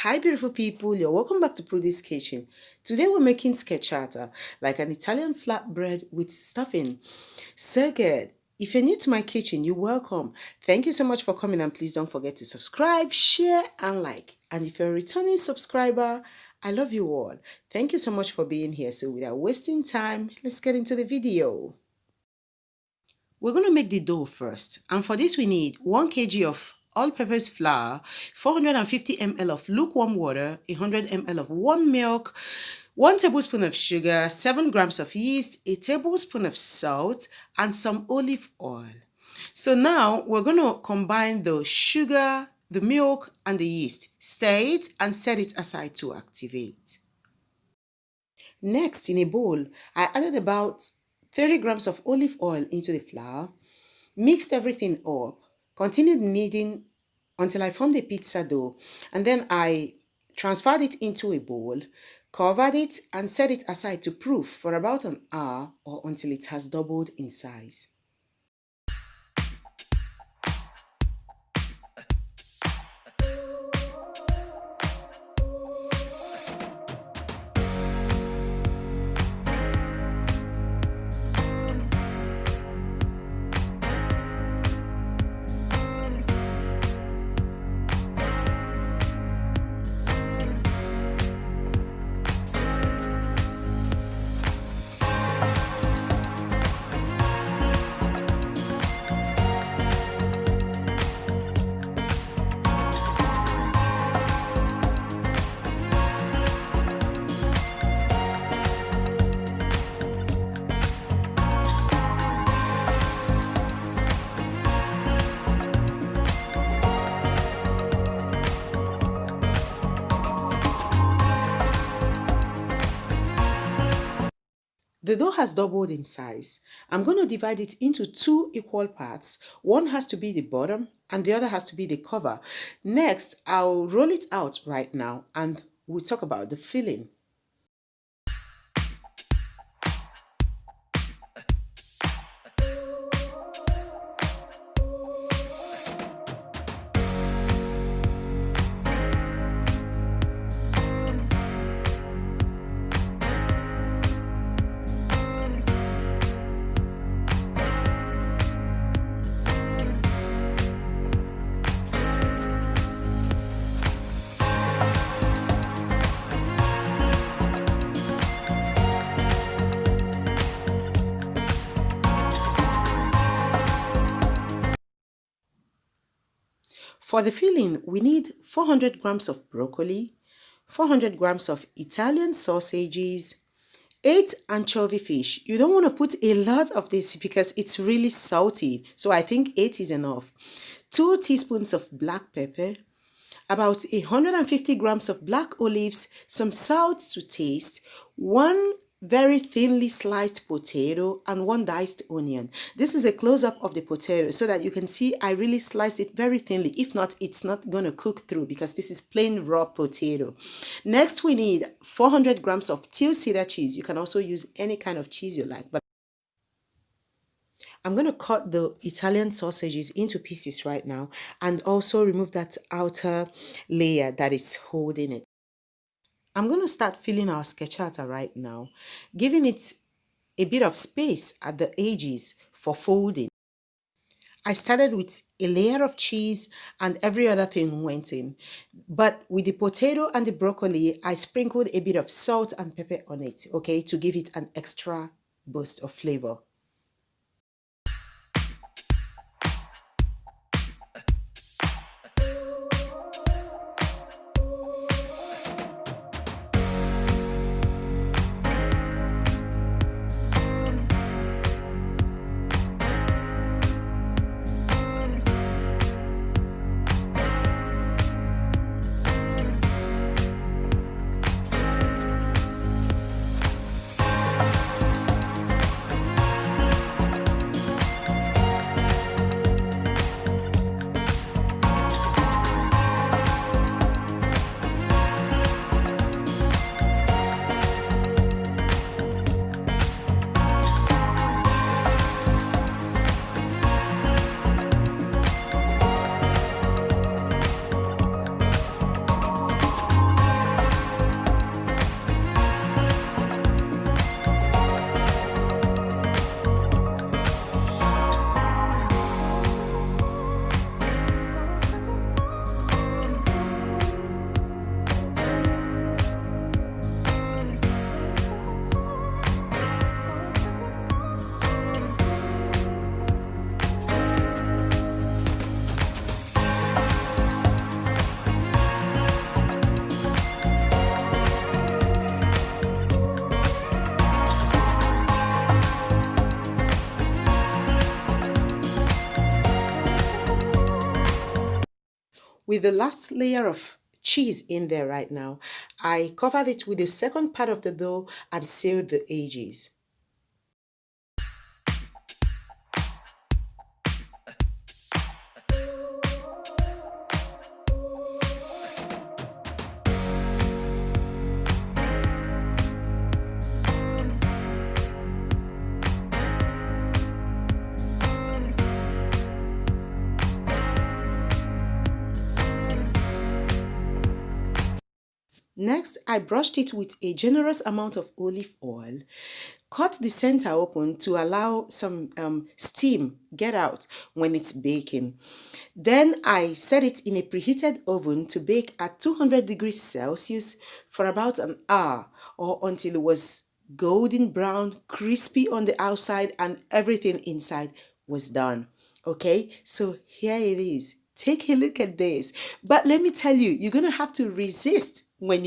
Hi beautiful people, you're welcome back to Produce Kitchen. Today we're making scacciata, like an Italian flatbread with stuffing. So good. If you're new to my kitchen, you're welcome. Thank you so much for coming and please don't forget to subscribe, share and like. And if you're a returning subscriber, I love you all. Thank you so much for being here. So without wasting time, let's get into the video. We're going to make the dough first, and for this we need 1 kg of all-purpose flour, 450 ml of lukewarm water, 100 ml of warm milk, 1 tablespoon of sugar, 7 grams of yeast, a tablespoon of salt, and some olive oil. So now we're going to combine the sugar, the milk, and the yeast. Stir it and set it aside to activate. Next, in a bowl, I added about 30 grams of olive oil into the flour, mixed everything up, continued kneading until I formed a pizza dough, and then I transferred it into a bowl, covered it, and set it aside to proof for about an hour or until it has doubled in size. The dough has doubled in size. I'm going to divide it into 2 equal parts. One has to be the bottom and the other has to be the cover. Next, I'll roll it out right now and we'll talk about the filling. For the filling, we need 400 grams of broccoli, 400 grams of Italian sausages, 8 anchovy fish. You don't want to put a lot of this because it's really salty, so I think 8 is enough. 2 teaspoons of black pepper, about 150 grams of black olives, some salt to taste, 1 very thinly sliced potato, and 1 diced onion. This is a close-up of the potato so that you can see I really sliced it very thinly. If not, it's not going to cook through because this is plain raw potato. Next, we need 400 grams of Tilsiter cheese. You can also use any kind of cheese you like, but I'm going to cut the Italian sausages into pieces right now and also remove that outer layer that is holding it. I'm going to start filling our scacciata right now, giving it a bit of space at the edges for folding. I started with a layer of cheese and every other thing went in. But with the potato and the broccoli, I sprinkled a bit of salt and pepper on it, okay, to give it an extra boost of flavor. with the last layer of cheese in there right now, I covered it with the second part of the dough and sealed the edges. Next, I brushed it with a generous amount of olive oil, cut the center open to allow some steam get out when it's baking. Then I set it in a preheated oven to bake at 200 degrees Celsius for about an hour or until it was golden brown, crispy on the outside and everything inside was done. Okay, so here it is. Take a look at this. But let me tell you, you're gonna have to resist when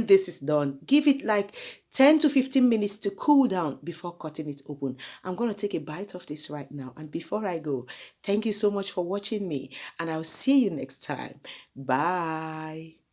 this is done. Give it like 10 to 15 minutes to cool down before cutting it open. I'm gonna take a bite of this right now. And before I go, thank you so much for watching me, and I'll see you next time. Bye.